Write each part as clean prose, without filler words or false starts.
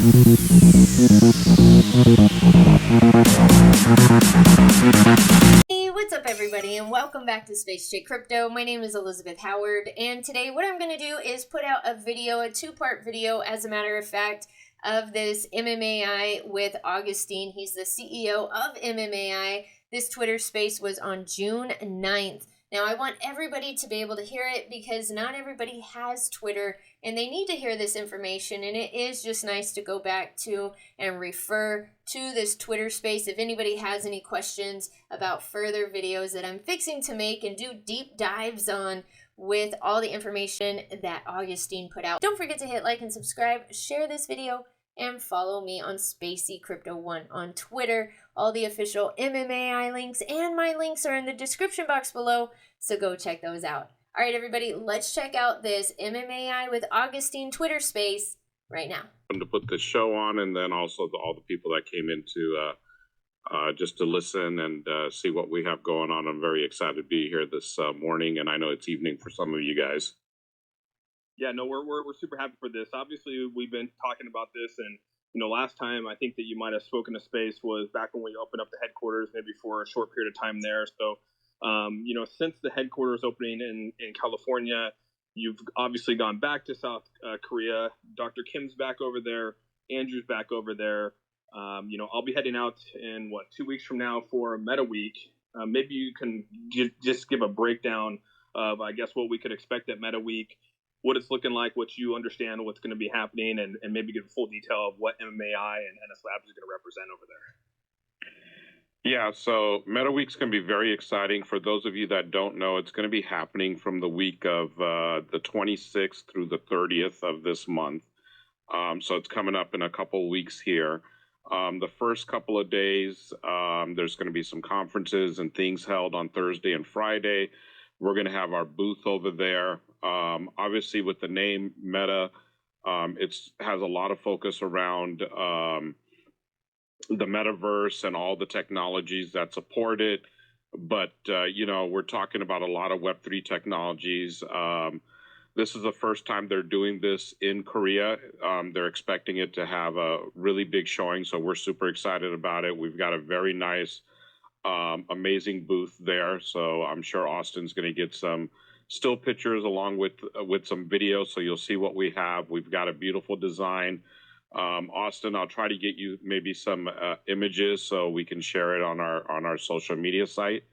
Hey, what's up everybody, and welcome back to Space J Crypto. My name is Elizabeth Howard, and today what I'm going to do is put out a video, a two-part video as a matter of fact, of this MMAI with Augustine. He's the CEO of MMAI. This Twitter space was on June 9th. Now, I want everybody to be able to hear it because not everybody has Twitter and they need to hear this information, and it is just nice to go back to and refer to this Twitter space if anybody has any questions about further videos that I'm fixing to make and do deep dives on with all the information that Augustine put out. Don't forget to hit like and subscribe, share this video, and follow me on Spacey Crypto 1 on Twitter. All the official MMAI links and my links are in the description box below, so go check those out. All right, everybody, let's check out this MMAI with Augustine Twitter space right now. To put the show on, and then also all the people that came in to just to listen and see what we have going on. I'm very excited to be here this morning, and I know it's evening for some of you guys. Yeah, no, we're super happy for this. Obviously, we've been talking about this, and last time I think that you might have spoken to Space was back when we opened up the headquarters, maybe for a short period of time there. So, since the headquarters opening in California, you've obviously gone back to South Korea. Dr. Kim's back over there. Andrew's back over there. I'll be heading out in 2 weeks from now for Meta Week. Maybe you can just give a breakdown of, I guess, what we could expect at Meta Week, what it's looking like, what you understand, what's going to be happening, and maybe give full detail of what MMAI and NS Labs is going to represent over there. Yeah, so Meta Week's going to be very exciting. For those of you that don't know, it's going to be happening from the week of the 26th through the 30th of this month. So it's coming up in a couple weeks here. The first couple of days, there's going to be some conferences and things held on Thursday and Friday. We're going to have our booth over there. Obviously, with the name Meta, it has a lot of focus around the metaverse and all the technologies that support it. But, we're talking about a lot of Web3 technologies. This is the first time they're doing this in Korea. They're expecting it to have a really big showing, so we're super excited about it. We've got a very nice, amazing booth there, so I'm sure Austin's going to get some still pictures along with some videos, so you'll see what we have. We've got a beautiful design. Austin, I'll try to get you maybe some images so we can share it on our social media site.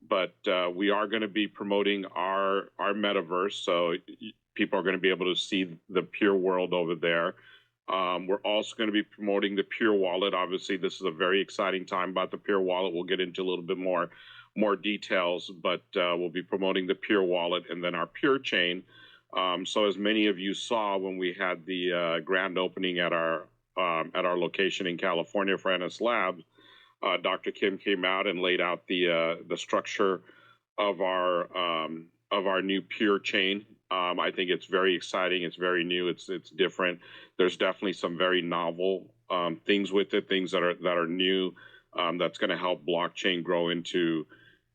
But we are going to be promoting our metaverse, so people are going to be able to see the Pure World over there. We're also going to be promoting the Pure Wallet. Obviously, this is a very exciting time about the Pure Wallet. We'll get into a little bit more details, but we'll be promoting the Pure Wallet and then our Pure Chain. So as many of you saw when we had the grand opening at our location in California for NS Labs, Dr. Kim came out and laid out the structure of our new Pure Chain. I think it's very exciting. It's very new. It's different. There's definitely some very novel things with it, things that are new. That's going to help blockchain grow into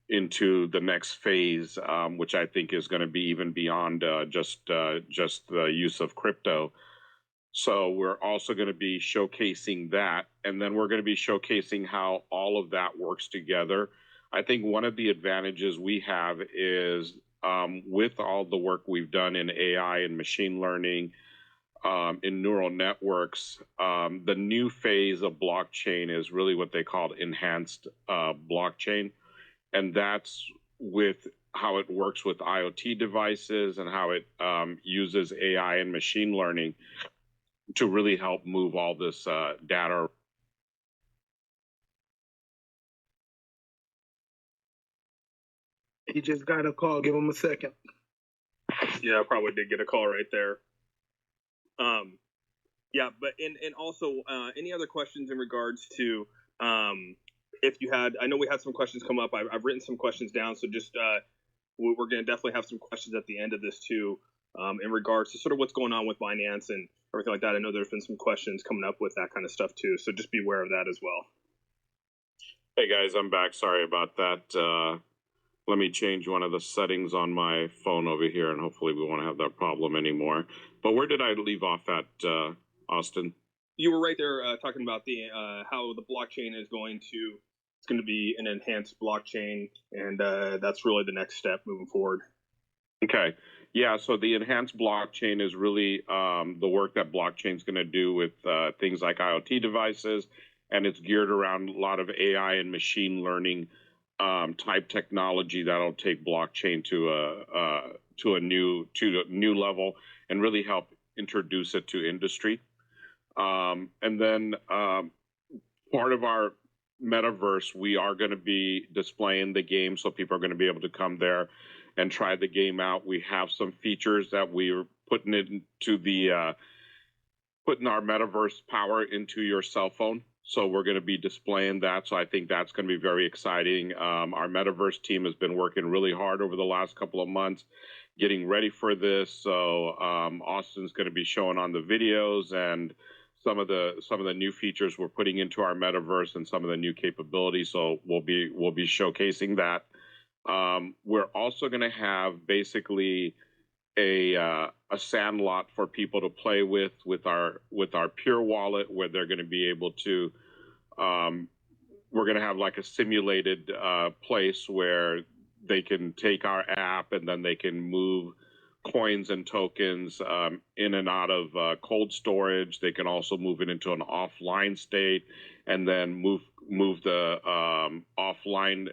the next phase, which I think is going to be even beyond just the use of crypto. So we're also going to be showcasing that, and then we're going to be showcasing how all of that works together. I think one of the advantages we have is with all the work we've done in AI and machine learning, in neural networks, the new phase of blockchain is really what they call enhanced blockchain. And that's with how it works with IoT devices and how it uses AI and machine learning to really help move all this data. He just got a call. Give him a second. Yeah, I probably did get a call right there. Yeah, but and also any other questions in regards to if you had, I know we had some questions come up. I've written some questions down, so just we're going to definitely have some questions at the end of this too, in regards to sort of what's going on with Binance and everything like that. I know there's been some questions coming up with that kind of stuff too, so just be aware of that as well. Hey guys, I'm back. Sorry about that. Let me change one of the settings on my phone over here, and hopefully we won't have that problem anymore. But where did I leave off at, Austin? You were right there talking about the how the blockchain is going to it's going to be an enhanced blockchain, and that's really the next step moving forward. Okay. Yeah, so the enhanced blockchain is really the work that blockchain is going to do with things like IoT devices, and it's geared around a lot of AI and machine learning type technology that'll take blockchain to a new level and really help introduce it to industry. And then part of our metaverse, we are going to be displaying the game, so people are going to be able to come there and try the game out. We have some features that we're putting into putting our metaverse power into your cell phone. So we're going to be displaying that. So I think that's going to be very exciting. Our metaverse team has been working really hard over the last couple of months, getting ready for this. So Austin's going to be showing on the videos and some of the new features we're putting into our metaverse and some of the new capabilities. So we'll be showcasing that. We're also going to have basically a sandlot for people to play with our Pure Wallet, where they're going to be able to. We're going to have like a simulated place where they can take our app and then they can move coins and tokens in and out of cold storage. They can also move it into an offline state and then move the offline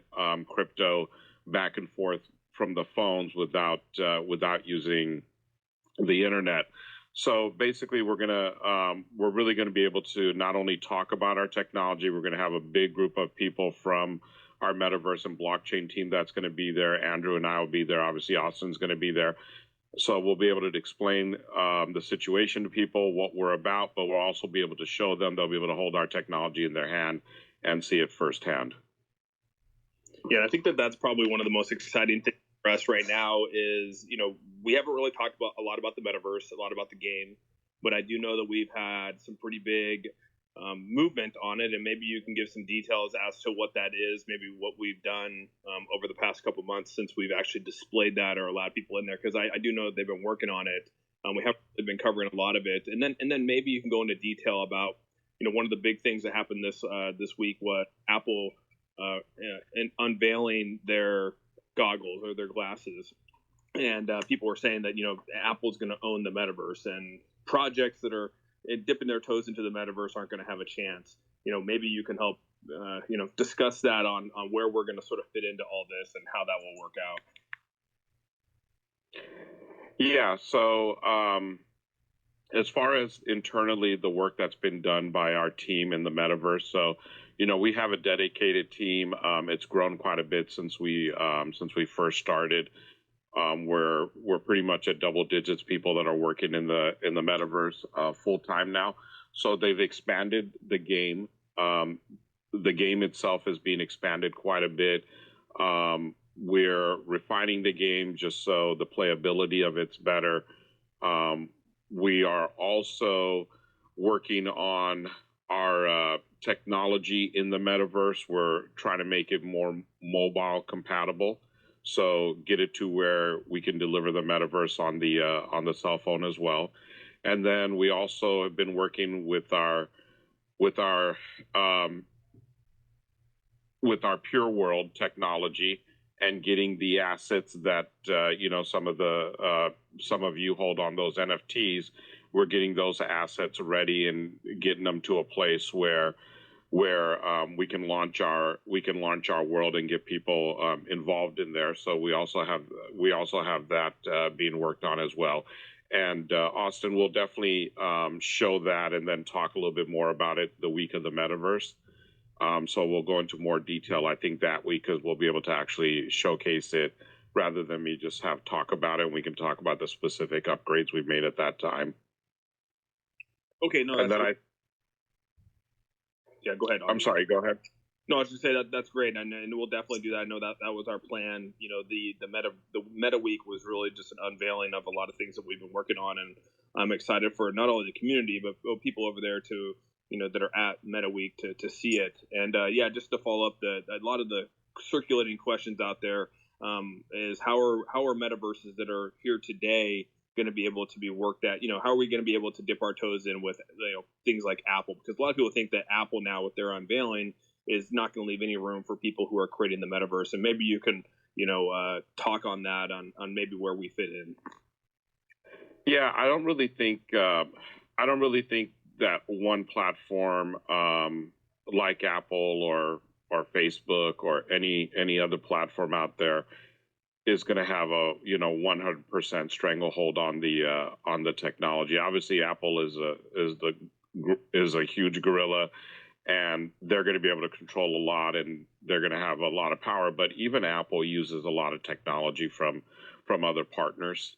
crypto back and forth from the phones without using the internet. So basically, we're really gonna be able to not only talk about our technology, we're gonna have a big group of people from our metaverse and blockchain team that's going to be there. Andrew and I will be there. Obviously, Austin's going to be there. So we'll be able to explain the situation to people, what we're about, but we'll also be able to show them. They'll be able to hold our technology in their hand and see it firsthand. Yeah, I think that's probably one of the most exciting things for us right now is, we haven't really talked about a lot about the metaverse, a lot about the game, but I do know that we've had some pretty big movement on it, and maybe you can give some details as to what that is, maybe what we've done over the past couple months since we've actually displayed that or allowed people in there, because I do know they've been working on it. We have been covering a lot of it, and then maybe you can go into detail about one of the big things that happened this week was Apple unveiling their goggles or their glasses, and people were saying that Apple's going to own the metaverse, and projects that are dipping their toes into the metaverse aren't going to have a chance. Maybe you can help discuss that on where we're going to sort of fit into all this and how that will work out. Yeah, so as far as internally the work that's been done by our team in the metaverse, so we have a dedicated team. It's grown quite a bit since we first started. We're pretty much at double digits people that are working in the metaverse full time now. So they've expanded the game. The game itself is being expanded quite a bit. We're refining the game just so the playability of it's better. We are also working on our technology in the metaverse. We're trying to make it more mobile compatible. So get it to where we can deliver the metaverse on the cell phone as well. And then we also have been working with our Pure World technology and getting the assets that some of you hold on those NFTs. We're getting those assets ready and getting them to a place where we can launch our world and get people involved in there. So we also have that being worked on as well. And Austin will definitely show that and then talk a little bit more about it the week of the metaverse. So we'll go into more detail, I think, that week, because we'll be able to actually showcase it rather than me just talk about it. And we can talk about the specific upgrades we've made at that time. Okay, no, yeah, go ahead. I'm sorry, go ahead. No, I was just say that's great, and we'll definitely do that. I know that was our plan. The Meta Week was really just an unveiling of a lot of things that we've been working on, and I'm excited for not only the community but people over there to that are at Meta Week to see it. And yeah, just to follow up, a lot of the circulating questions out there is how are metaverses that are here today going to be able to be worked at? How are we going to be able to dip our toes in with things like Apple? Because a lot of people think that Apple now, with their unveiling, is not going to leave any room for people who are creating the metaverse. And maybe you can talk on that, on maybe where we fit in. Yeah, I don't really think that one platform like Apple or Facebook or any other platform out there is going to have a 100% stranglehold on the technology. Obviously, Apple is a huge gorilla, and they're going to be able to control a lot, and they're going to have a lot of power. But even Apple uses a lot of technology from other partners.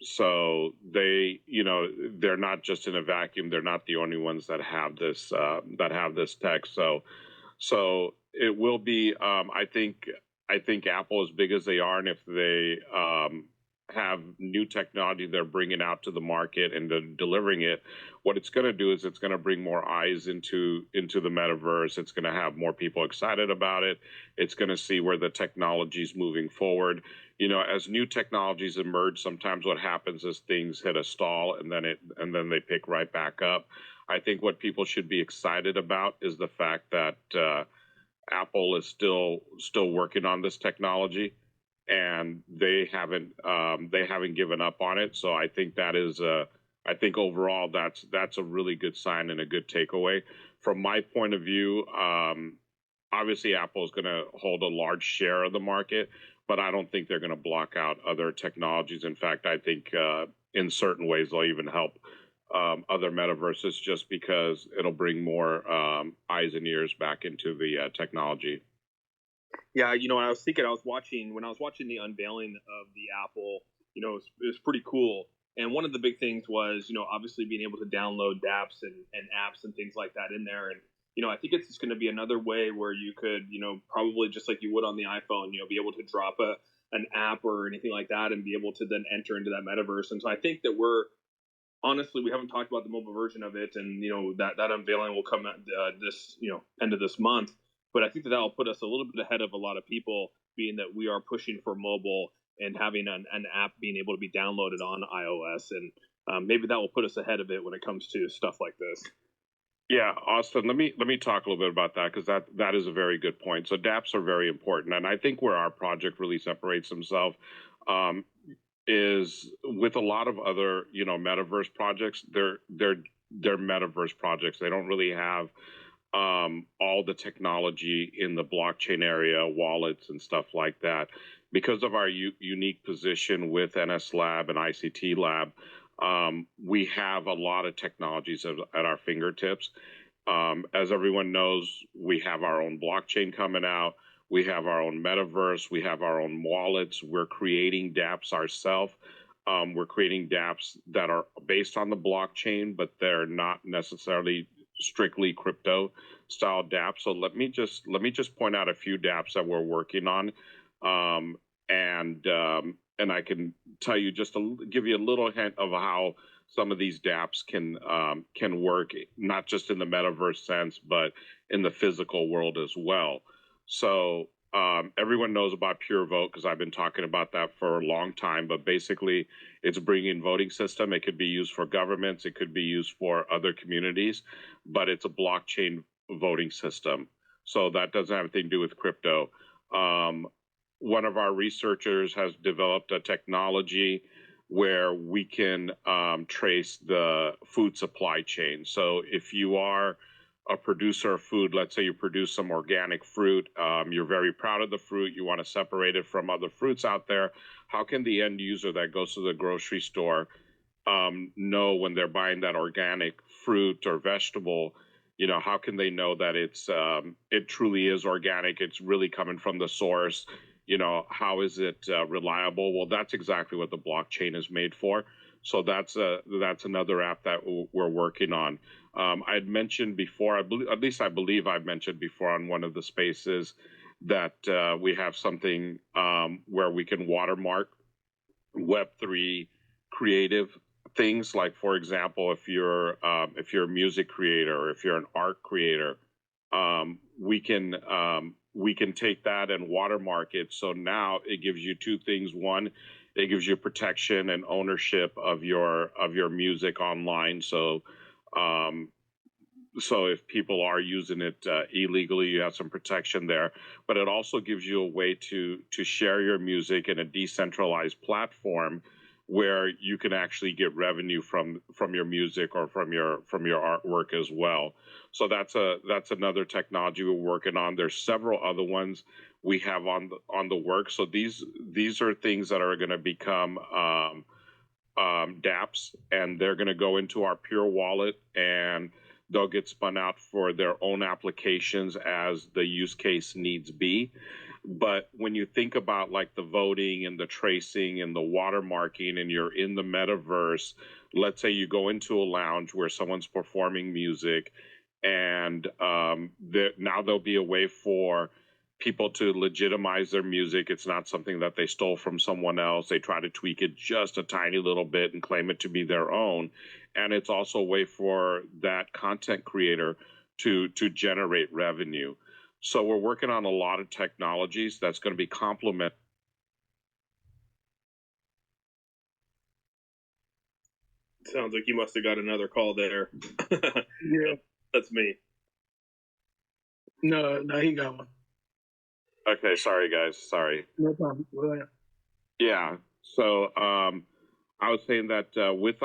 So they're not just in a vacuum. They're not the only ones that have this tech. So it will be. I think Apple, as big as they are, and if they have new technology they're bringing out to the market and they're delivering it, what it's going to do is it's going to bring more eyes into the metaverse. It's going to have more people excited about it. It's going to see where the technology is moving forward. As new technologies emerge, sometimes what happens is things hit a stall and then they pick right back up. I think what people should be excited about is the fact that Apple is still working on this technology, and they haven't given up on it. So I think I think overall that's a really good sign and a good takeaway. From my point of view, obviously Apple is going to hold a large share of the market, but I don't think they're going to block out other technologies. In fact, I think in certain ways they'll even help other metaverses, just because it'll bring more eyes and ears back into the technology. Yeah, I was thinking, when I was watching the unveiling of the Apple, it was pretty cool. And one of the big things was, obviously being able to download dApps and apps and things like that in there. And, I think it's just going to be another way where you could, probably just like you would on the iPhone, be able to drop an app or anything like that and be able to then enter into that metaverse. And so I think that honestly, we haven't talked about the mobile version of it, and that unveiling will come at this end of this month. But I think that will put us a little bit ahead of a lot of people, being that we are pushing for mobile and having an app being able to be downloaded on iOS, and maybe that will put us ahead of it when it comes to stuff like this. Yeah, Austin, let me talk a little bit about that, because that is a very good point. So dApps are very important, and I think where our project really separates themselves is with a lot of other metaverse projects. They're metaverse projects. They don't really have all the technology in the blockchain area, wallets and stuff like that. Because of our unique position with NS Lab and ICT Lab, we have a lot of technologies at our fingertips. As everyone knows, we have our own blockchain coming out. We have our own metaverse. We have our own wallets. We're creating dApps ourselves. We're creating dApps that are based on the blockchain, but they're not necessarily strictly crypto style dApps. So let me just point out a few dApps that we're working on, and I can tell you, just to give you a little hint of how some of these dApps can work, not just in the metaverse sense, but in the physical world as well. So everyone knows about Pure Vote, because I've been talking about that for a long time. But basically, it's bringing voting system. It could be used for governments. It could be used for other communities. But it's a blockchain voting system. So that doesn't have anything to do with crypto. One of our researchers has developed a technology where we can trace the food supply chain. So if you are a producer of food, let's say you produce some organic fruit, you're very proud of the fruit, you want to separate it from other fruits out there, how can the end user that goes to the grocery store know when they're buying that organic fruit or vegetable? How can they know that it truly is organic, it's really coming from the source? How is it reliable? Well, that's exactly what the blockchain is made for. So that's another app that we're working on. I had mentioned before, I believe I've mentioned before on one of the spaces that we have something where we can watermark Web3 creative things. Like, for example, if you're a music creator, or if you're an art creator, we can take that and watermark it. So now it gives you two things. One, it gives you protection and ownership of your music online. So so if people are using it illegally, you have some protection there. But it also gives you a way to share your music in a decentralized platform where you can actually get revenue from your music or from your artwork as well. So that's another technology we're working on. There's several other ones we have on the work. So these are things that are going to become dApps, and they're going to go into our Pure Wallet, and they'll get spun out for their own applications as the use case needs be. But when you think about like the voting and the tracing and the watermarking, and you're in the metaverse, let's say you go into a lounge where someone's performing music, and now there'll be a way for people to legitimize their music. It's not something that they stole from someone else. They try to tweak it just a tiny little bit and claim it to be their own. And it's also a way for that content creator to generate revenue. So we're working on a lot of technologies that's going to be complement. Sounds like you must have got another call there. Yeah. That's me. No, he got one. Okay, sorry guys, sorry. No problem. Go ahead. Yeah. So I was saying that with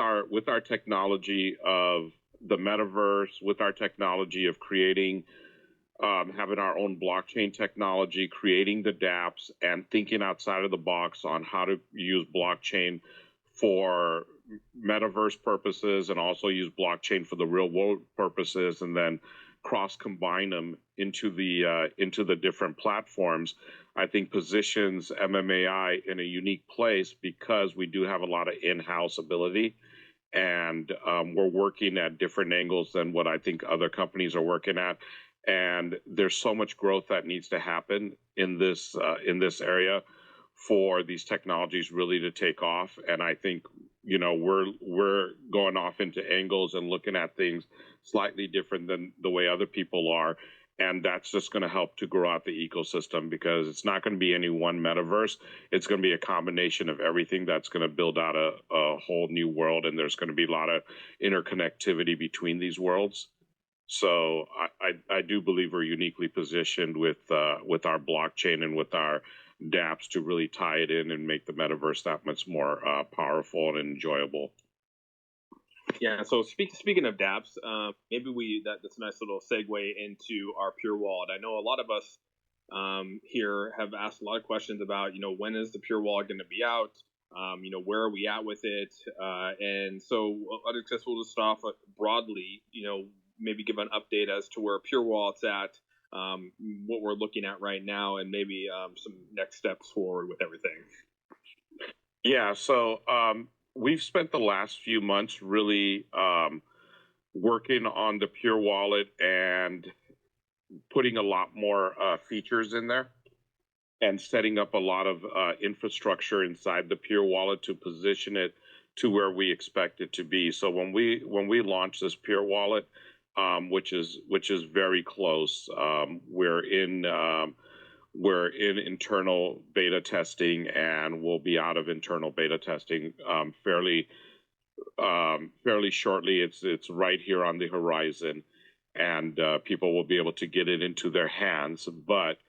our technology of the metaverse, with our technology of creating, having our own blockchain technology, creating the dApps, and thinking outside of the box on how to use blockchain for metaverse purposes, and also use blockchain for the real world purposes, and then cross combine them into the different platforms, I think positions MMAI in a unique place, because we do have a lot of in-house ability, and we're working at different angles than what I think other companies are working at. And there's so much growth that needs to happen in this area for these technologies really to take off. And I think, you know, we're going off into angles and looking at things slightly different than the way other people are. And that's just going to help to grow out the ecosystem, because it's not going to be any one metaverse. It's going to be a combination of everything that's going to build out a whole new world. And there's going to be a lot of interconnectivity between these worlds. So I do believe we're uniquely positioned with our blockchain and with our dApps to really tie it in and make the metaverse that much more powerful and enjoyable. Yeah. So speaking of dApps, maybe that's a nice little segue into our Pure Wallet. I know a lot of us here have asked a lot of questions about, you know, when is the Pure Wallet going to be out? You know, where are we at with it? And so I guess we'll just start off broadly, you know, maybe give an update as to where Pure Wallet's at, what we're looking at right now, and maybe some next steps forward with everything. Yeah, so we've spent the last few months really working on the Pure Wallet and putting a lot more features in there, and setting up a lot of infrastructure inside the Pure Wallet to position it to where we expect it to be. So when we launch this Pure Wallet, which is very close, we're in internal beta testing, and we'll be out of internal beta testing fairly shortly. It's right here on the horizon, and people will be able to get it into their hands. But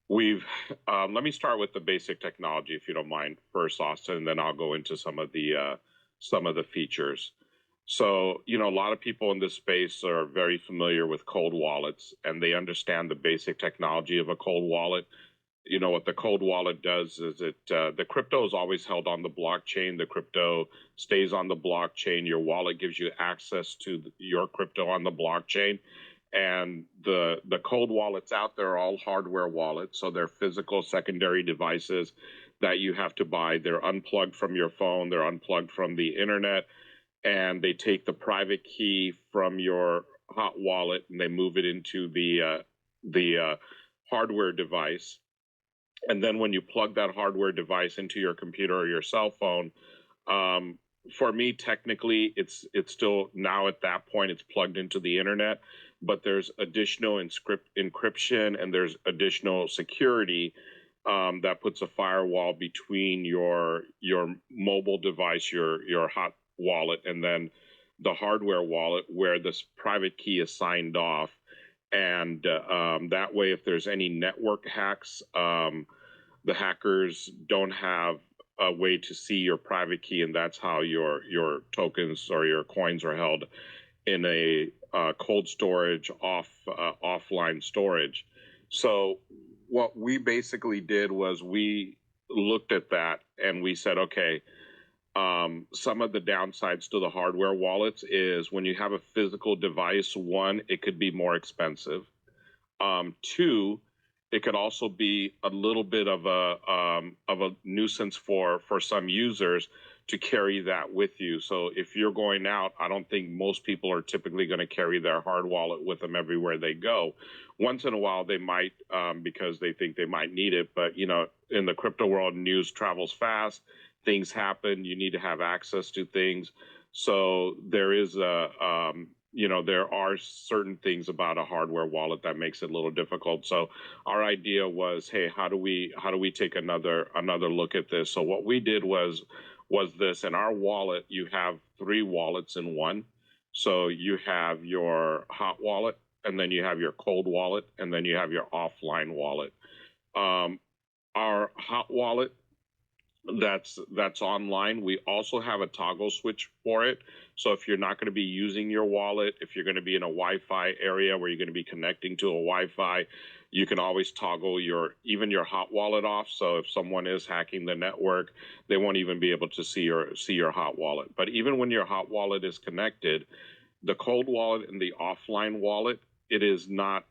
we've let me start with the basic technology, if you don't mind, first, Austin, and then I'll go into some of the features. So, you know, a lot of people in this space are very familiar with cold wallets, and they understand the basic technology of a cold wallet. You know, what the cold wallet does is the crypto is always held on the blockchain. The crypto stays on the blockchain. Your wallet gives you access to your crypto on the blockchain. And the cold wallets out there are all hardware wallets. So they're physical secondary devices that you have to buy. They're unplugged from your phone. They're unplugged from the internet. And they take the private key from your hot wallet and they move it into the hardware device. And then when you plug that hardware device into your computer or your cell phone, for me, technically, it's still, now at that point, it's plugged into the internet, but there's additional encryption and there's additional security that puts a firewall between your mobile device, your hot wallet, and then the hardware wallet where this private key is signed off. And that way, if there's any network hacks, the hackers don't have a way to see your private key, and that's how your tokens or your coins are held in a cold storage offline storage. So what we basically did was we looked at that and we said, okay, some of the downsides to the hardware wallets is when you have a physical device, one, it could be more expensive. Two, it could also be a little bit of a nuisance for some users to carry that with you. So if you're going out, I don't think most people are typically going to carry their hard wallet with them everywhere they go. Once in a while, they might because they think they might need it. But, you know, in the crypto world, news travels fast. Things happen. You need to have access to things. So there is there are certain things about a hardware wallet that makes it a little difficult. So our idea was, hey, how do we take another look at this? So what we did was this. In our wallet, you have 3 wallets in one. So you have your hot wallet, and then you have your cold wallet, and then you have your offline wallet. Our hot wallet, that's online. We also have a toggle switch for it. So if you're not going to be using your wallet, if you're going to be in a Wi-Fi area where you're going to be connecting to a Wi-Fi, you can always toggle even your hot wallet off. So if someone is hacking the network, they won't even be able to see your hot wallet. But even when your hot wallet is connected, the cold wallet and the offline wallet, it is not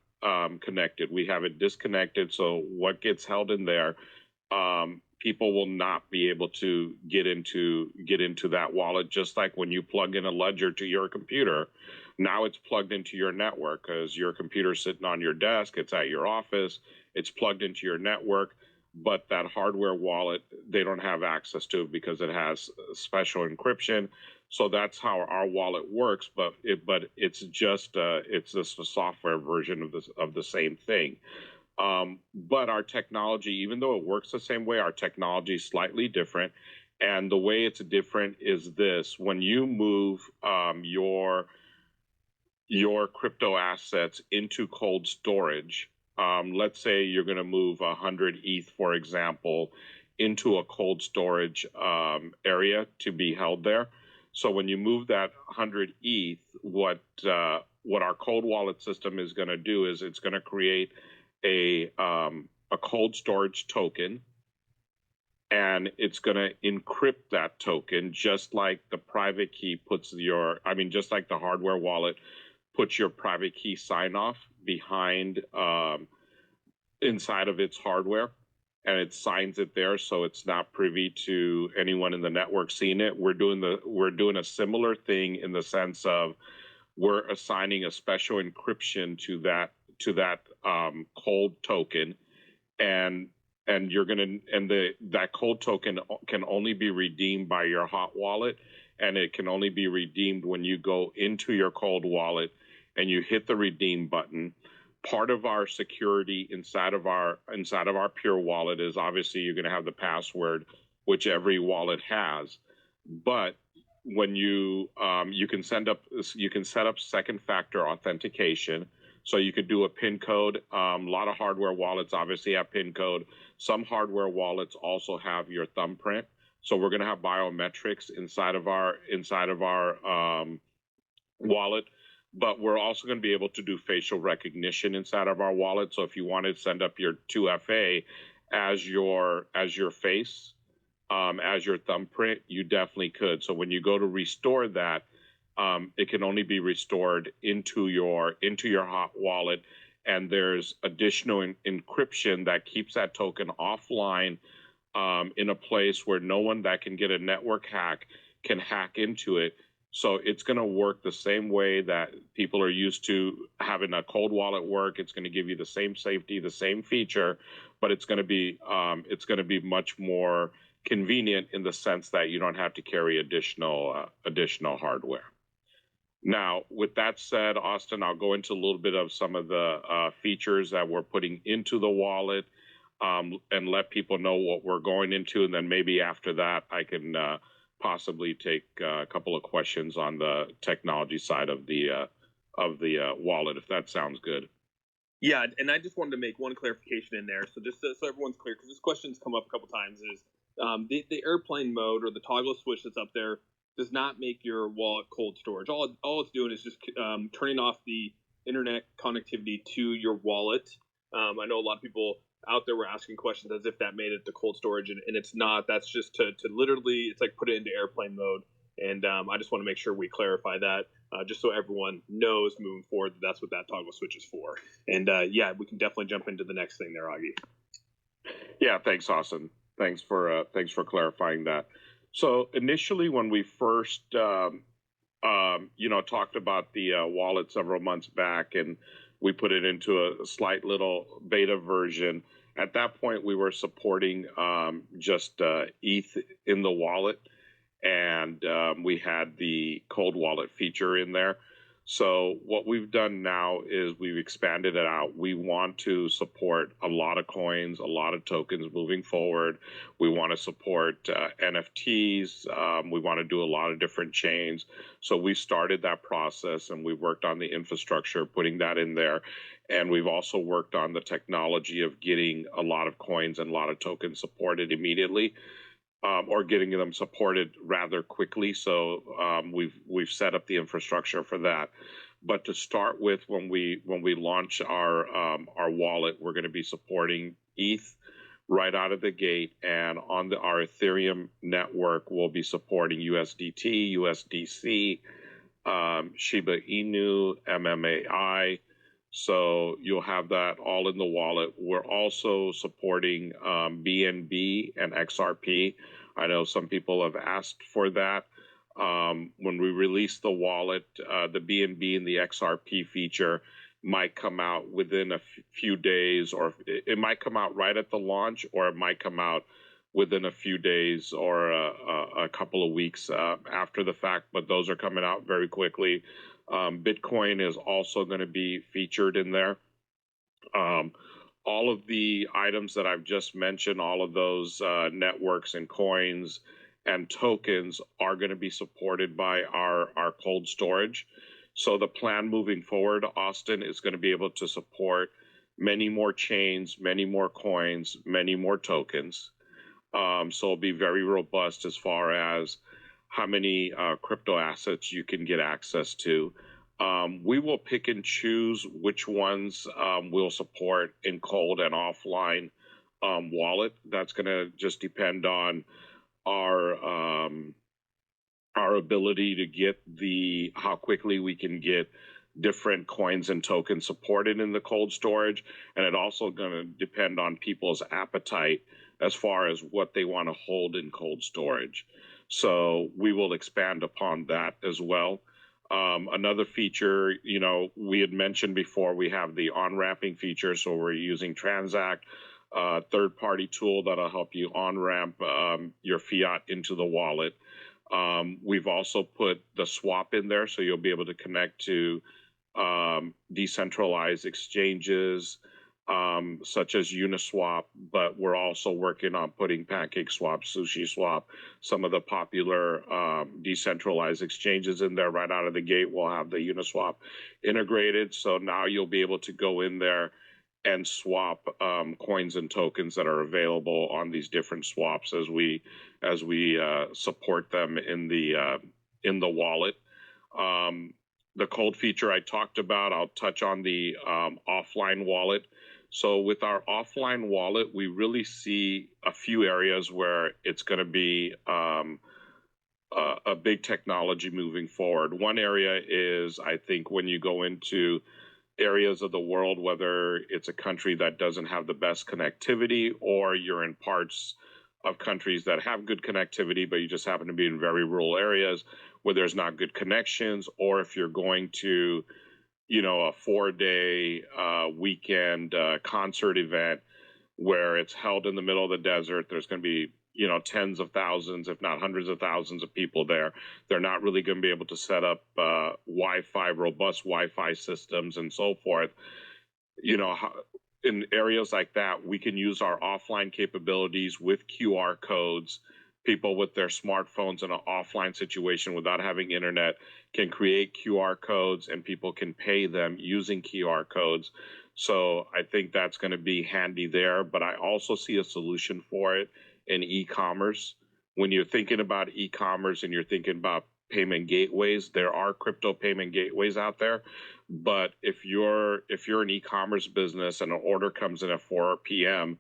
connected. We have it disconnected. So what gets held in there, people will not be able to get into that wallet. Just like when you plug in a ledger to your computer, now it's plugged into your network because your computer's sitting on your desk, it's at your office, it's plugged into your network. But that hardware wallet, they don't have access to it because it has special encryption. So that's how our wallet works. But it's just a software version of the same thing. But our technology, even though it works the same way, our technology is slightly different. And the way it's different is this: when you move your crypto assets into cold storage, let's say you're going to move 100 ETH, for example, into a cold storage area to be held there. So when you move that 100 ETH, what our cold wallet system is going to do is it's going to create a cold storage token, and it's going to encrypt that token just like the private key just like the hardware wallet puts your private key sign off behind inside of its hardware, and it signs it there, so it's not privy to anyone in the network seeing it. We're doing a similar thing in the sense of we're assigning a special encryption to that cold token, and that cold token can only be redeemed by your hot wallet, and it can only be redeemed when you go into your cold wallet and you hit the redeem button. Part of our security inside of our pure wallet is obviously you're going to have the password, which every wallet has, but when you can set up second factor authentication. So you could do a PIN code. A lot of hardware wallets obviously have PIN code. Some hardware wallets also have your thumbprint. So we're going to have biometrics inside of our wallet, but we're also going to be able to do facial recognition inside of our wallet. So if you wanted to send up your 2FA as your face, as your thumbprint, you definitely could. So when you go to restore that, it can only be restored into your hot wallet, and there's additional encryption that keeps that token offline in a place where no one that can get a network hack can hack into it. So it's going to work the same way that people are used to having a cold wallet work. It's going to give you the same safety, the same feature, but it's going to be much more convenient in the sense that you don't have to carry additional hardware. Now, with that said, Austin, I'll go into a little bit of some of the features that we're putting into the wallet. and let people know what we're going into, and then maybe after that I can possibly take a couple of questions on the technology side of the wallet, if that sounds good. Yeah, and I just wanted to make one clarification in there, so just so everyone's clear, because this question's come up a couple times, is the airplane mode or the toggle switch that's up there does not make your wallet cold storage. All it's doing is just turning off the internet connectivity to your wallet. I know a lot of people out there were asking questions as if that made it to cold storage, and it's not. That's just to literally, it's like put it into airplane mode. And I just want to make sure we clarify that, just so everyone knows moving forward that that's what that toggle switch is for. And yeah, we can definitely jump into the next thing there, Augie. Yeah, thanks, Austin. Thanks for clarifying that. So initially, when we first talked about the wallet several months back, and we put it into a slight little beta version. At that point, we were supporting just ETH in the wallet, and we had the cold wallet feature in there. So what we've done now is we've expanded it out. We want to support a lot of coins, a lot of tokens moving forward. We want to support NFTs. We want to do a lot of different chains. So we started that process, and we worked on the infrastructure, putting that in there. And we've also worked on the technology of getting a lot of coins and a lot of tokens supported immediately. Or getting them supported rather quickly. So we've set up the infrastructure for that. But to start with, when we launch our wallet, we're going to be supporting ETH right out of the gate, and on our Ethereum network, we'll be supporting USDT, USDC, Shiba Inu, MMAI. So you'll have that all in the wallet. We're also supporting BNB and XRP. I know some people have asked for that. When we release the wallet, the BNB and the XRP feature might come out within a few days, or it might come out right at the launch, or it might come out within a few days or a couple of weeks after the fact, but those are coming out very quickly. Bitcoin is also going to be featured in there. All of the items that I've just mentioned, all of those networks and coins and tokens are going to be supported by our cold storage. So the plan moving forward, Austin, is going to be able to support many more chains, many more coins, many more tokens. So it'll be very robust as far as how many crypto assets you can get access to. We will pick and choose which ones we'll support in cold and offline wallet. That's going to just depend on our ability to get how quickly we can get different coins and tokens supported in the cold storage. And it also going to depend on people's appetite as far as what they want to hold in cold storage. So we will expand upon that as well. Another feature, we had mentioned before, we have the on-ramping feature. So we're using Transact, third-party tool that'll help you on-ramp your fiat into the wallet. We've also put the swap in there, so you'll be able to connect to decentralized exchanges, such as Uniswap, but we're also working on putting PancakeSwap, SushiSwap, some of the popular decentralized exchanges in there right out of the gate. We'll have the Uniswap integrated, so now you'll be able to go in there and swap coins and tokens that are available on these different swaps as we support them in the wallet. The cold feature I talked about, I'll touch on the offline wallet. So with our offline wallet, we really see a few areas where it's going to be a big technology moving forward. One area is, I think, when you go into areas of the world, whether it's a country that doesn't have the best connectivity, or you're in parts of countries that have good connectivity, but you just happen to be in very rural areas where there's not good connections, or if you're going to, a 4-day weekend concert event where it's held in the middle of the desert, there's going to be, tens of thousands, if not hundreds of thousands of people there. They're not really going to be able to set up Wi-Fi, robust Wi-Fi systems and so forth. in areas like that, we can use our offline capabilities with QR codes. People with their smartphones in an offline situation without having internet can create QR codes, and people can pay them using QR codes. So I think that's going to be handy there. But I also see a solution for it in e-commerce. When you're thinking about e-commerce and you're thinking about payment gateways, there are crypto payment gateways out there. But if you're an e-commerce business and an order comes in at 4 p.m.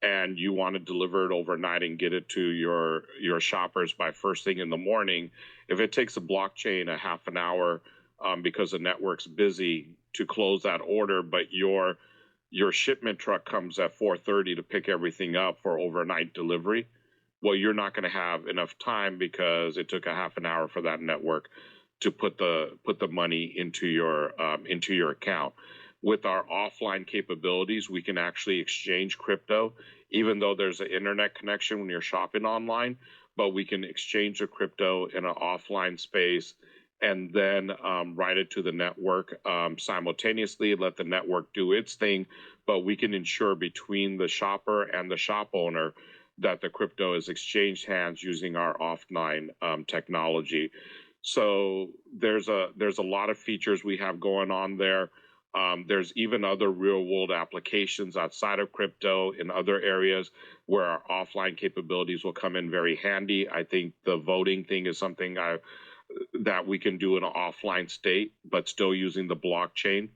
and you want to deliver it overnight and get it to your shoppers by first thing in the morning, if it takes a blockchain a half an hour because the network's busy to close that order, but your shipment truck comes at 4:30 to pick everything up for overnight delivery, well, you're not going to have enough time because it took a half an hour for that network to put the money into your account. With our offline capabilities, we can actually exchange crypto, even though there's an internet connection when you're shopping online, but we can exchange the crypto in an offline space and then write it to the network simultaneously, let the network do its thing, but we can ensure between the shopper and the shop owner that the crypto is exchanged hands using our offline technology. So there's a lot of features we have going on there. There's even other real-world applications outside of crypto in other areas where our offline capabilities will come in very handy. I think the voting thing is something that we can do in an offline state, but still using the blockchain.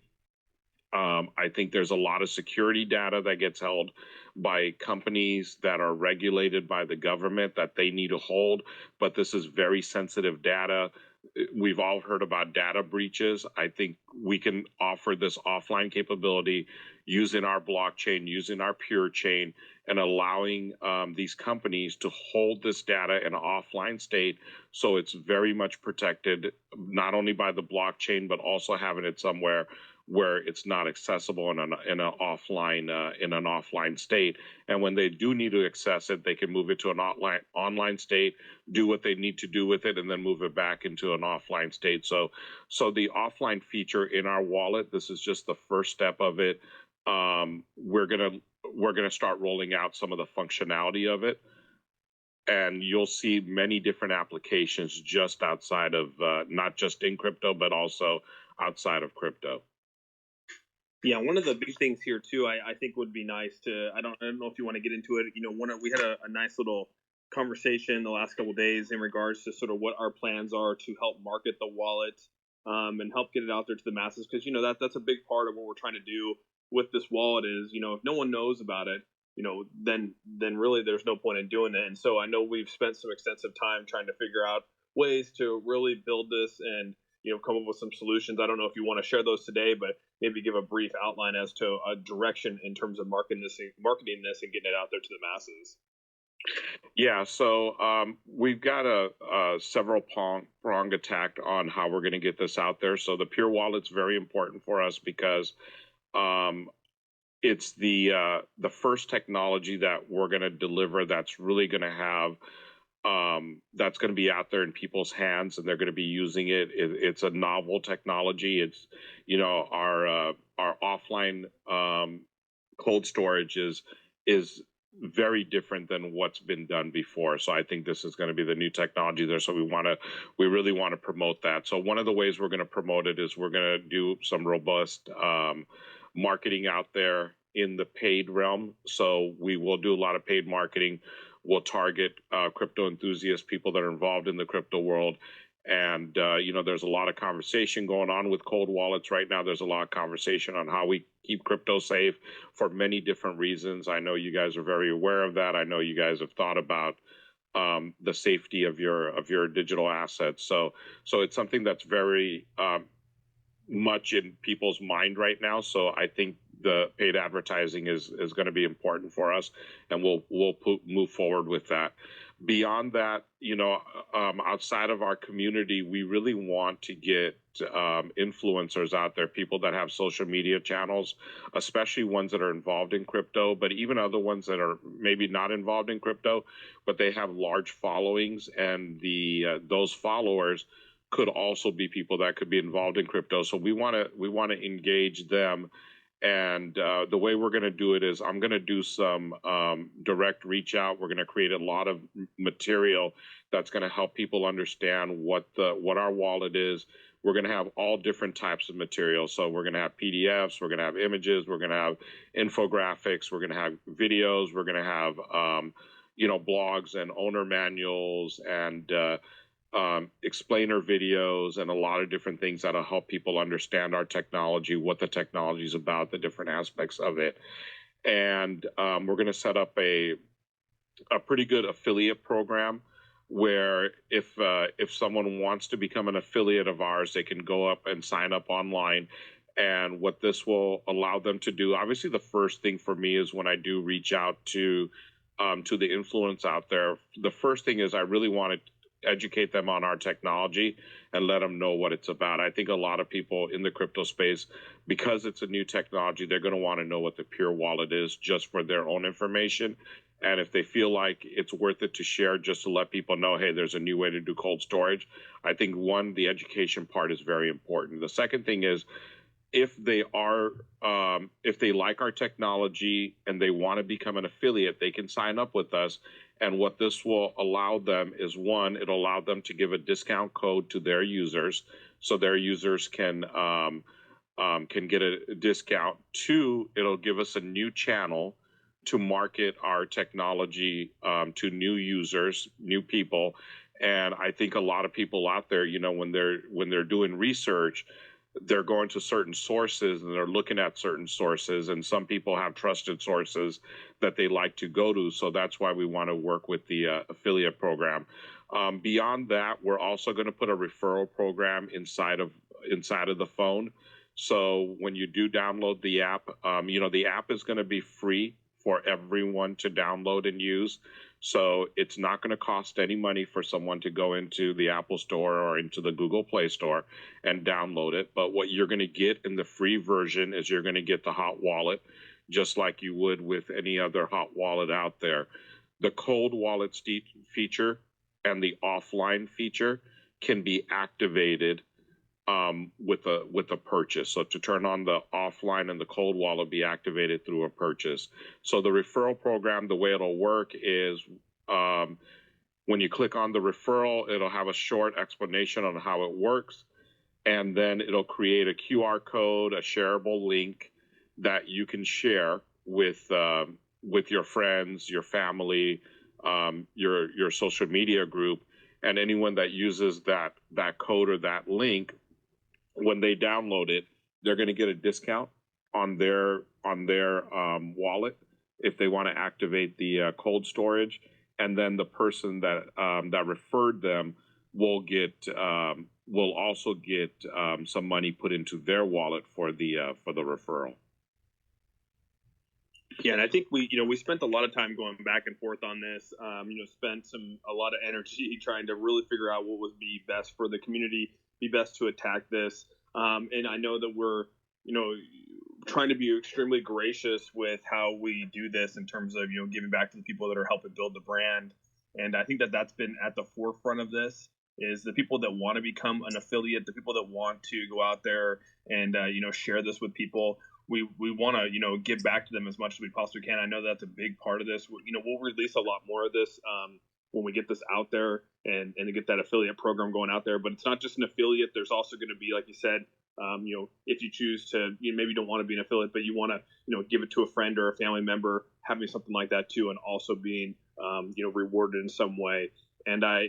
I think there's a lot of security data that gets held by companies that are regulated by the government that they need to hold, but this is very sensitive data. We've all heard about data breaches. I think we can offer this offline capability using our blockchain, using our pure chain, and allowing these companies to hold this data in an offline state so it's very much protected, not only by the blockchain, but also having it somewhere where it's not accessible in an offline state. And when they do need to access it, they can move it to an online state, do what they need to do with it, and then move it back into an offline state. So the offline feature in our wallet, this is just the first step of it. We're gonna start rolling out some of the functionality of it, and you'll see many different applications just outside of not just in crypto, but also outside of crypto. Yeah, one of the big things here too, I think would be nice to. I don't know if you want to get into it. We had a nice little conversation the last couple of days in regards to sort of what our plans are to help market the wallet and help get it out there to the masses, because that's a big part of what we're trying to do with this wallet is if no one knows about it, then really there's no point in doing it. And so I know we've spent some extensive time trying to figure out ways to really build this and come up with some solutions. I don't know if you want to share those today, but maybe give a brief outline as to a direction in terms of marketing this and getting it out there to the masses. Yeah, so we've got a several pronged attack on how we're going to get this out there. So the Pure Wallet's very important for us because it's the first technology that we're going to deliver that's really going to have that's going to be out there in people's hands, and they're going to be using it. It's a novel technology. It's our offline cold storage is very different than what's been done before. So I think this is going to be the new technology there. So we really want to promote that. So one of the ways we're going to promote it is we're going to do some robust marketing out there in the paid realm. So we will do a lot of paid marketing. We'll target crypto enthusiasts, people that are involved in the crypto world. And, there's a lot of conversation going on with cold wallets right now. There's a lot of conversation on how we keep crypto safe for many different reasons. I know you guys are very aware of that. I know you guys have thought about the safety of your digital assets. So it's something that's very much in people's mind right now. So I think the paid advertising is going to be important for us, and we'll move forward with that. Beyond that, outside of our community, we really want to get influencers out there, people that have social media channels, especially ones that are involved in crypto, but even other ones that are maybe not involved in crypto, but they have large followings, and those followers could also be people that could be involved in crypto. So we want to engage them And the way we're going to do it is I'm going to do some direct reach out. We're going to create a lot of material that's going to help people understand what our wallet is. We're going to have all different types of material. So we're going to have PDFs, we're going to have images, we're going to have infographics, we're going to have videos, we're going to have blogs and owner manuals and explainer videos and a lot of different things that'll help people understand our technology, what the technology is about, the different aspects of it. And we're going to set up a pretty good affiliate program where if someone wants to become an affiliate of ours, they can go up and sign up online. And what this will allow them to do, obviously the first thing for me is when I do reach out to the influence out there, the first thing is I really want to educate them on our technology and let them know what it's about. I think a lot of people in the crypto space, because it's a new technology, they're going to want to know what the Pure Wallet is just for their own information. And if they feel like it's worth it to share just to let people know, hey, there's a new way to do cold storage, I think, one, the education part is very important. The second thing is, if they like our technology and they want to become an affiliate, they can sign up with us. And what this will allow them is, one, it'll allow them to give a discount code to their users, so their users can get a discount. Two, it'll give us a new channel to market our technology to new users, new people. And I think a lot of people out there, when they're doing research, they're going to certain sources and they're looking at certain sources, and some people have trusted sources that they like to go to. So that's why we want to work with the affiliate program. Beyond that, we're also going to put a referral program inside of the phone. So when you do download the app, the app is going to be free for everyone to download and use. So it's not going to cost any money for someone to go into the Apple Store or into the Google Play Store and download it. But what you're going to get in the free version is you're going to get the hot wallet, just like you would with any other hot wallet out there. The cold wallet feature and the offline feature can be activated with a purchase. So to turn on the offline and the cold wallet be activated through a purchase. So the referral program, the way it'll work is when you click on the referral, it'll have a short explanation on how it works, and then it'll create a QR code, a shareable link that you can share with your friends, your family, your social media group, and anyone that uses that code or that link. When they download it, they're going to get a discount on their wallet if they want to activate the cold storage, and then the person that referred them will also get some money put into their wallet for the referral. Yeah, and I think we spent a lot of time going back and forth on this. Spent a lot of energy trying to really figure out what would be best for the community, be best to attack this. And I know that we're, trying to be extremely gracious with how we do this in terms of, giving back to the people that are helping build the brand. And I think that that's been at the forefront of this, is the people that want to become an affiliate, the people that want to go out there and, share this with people. We want to, give back to them as much as we possibly can. I know that's a big part of this. We'll release a lot more of this when we get this out there and get that affiliate program going out there. But it's not just an affiliate. There's also going to be, like you said, if you choose to, maybe you don't want to be an affiliate, but you want to, give it to a friend or a family member, having something like that too, and also being, rewarded in some way. And I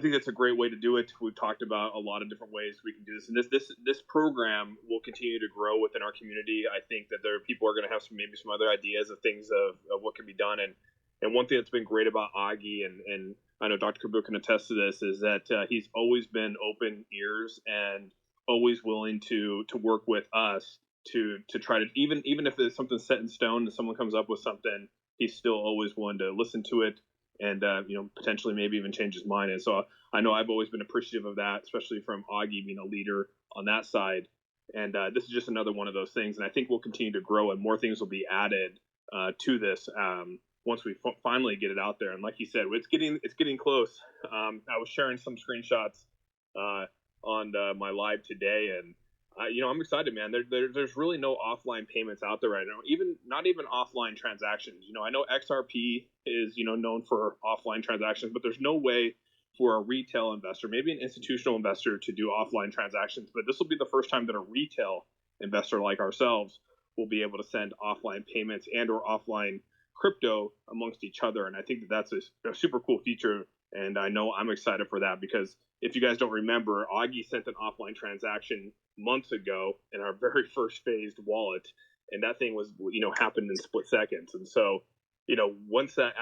think that's a great way to do it. We've talked about a lot of different ways we can do this, and this program will continue to grow within our community. I think that people are going to have some other ideas of things of what can be done. And one thing that's been great about Augie, and I know Dr. Kabir can attest to this, is that he's always been open ears and always willing to work with us to try to, even if there's something set in stone and someone comes up with something, he's still always willing to listen to it and potentially maybe even change his mind. And so I know I've always been appreciative of that, especially from Augie being a leader on that side. And this is just another one of those things. And I think we'll continue to grow, and more things will be added to this once we finally get it out there. And like you said, it's getting close. I was sharing some screenshots on my live today, and I'm excited, man. There's really no offline payments out there right now. Not even offline transactions. I know XRP is known for offline transactions, but there's no way for a retail investor, maybe an institutional investor, to do offline transactions. But this will be the first time that a retail investor like ourselves will be able to send offline payments and/or offline crypto amongst each other. And I think that that's a super cool feature. And I know I'm excited for that because if you guys don't remember, Augie sent an offline transaction months ago in our very first phased wallet, and that thing was happened in split seconds. And so once that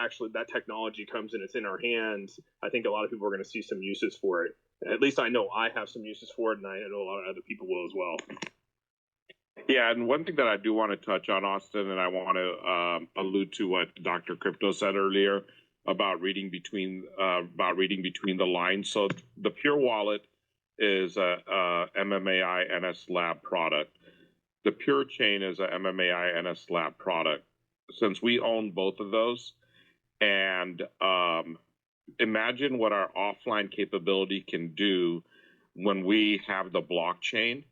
technology comes and it's in our hands, I think a lot of people are going to see some uses for it. At least I know I have some uses for it, and I know a lot of other people will as well. Yeah, and one thing that I do want to touch on, Austin, and I want to allude to what Dr. Crypto said earlier about reading between the lines. So the Pure Wallet is a MMAI NS Lab product. The Pure Chain is a MMAI NS Lab product. Since we own both of those, and imagine what our offline capability can do when we have the blockchain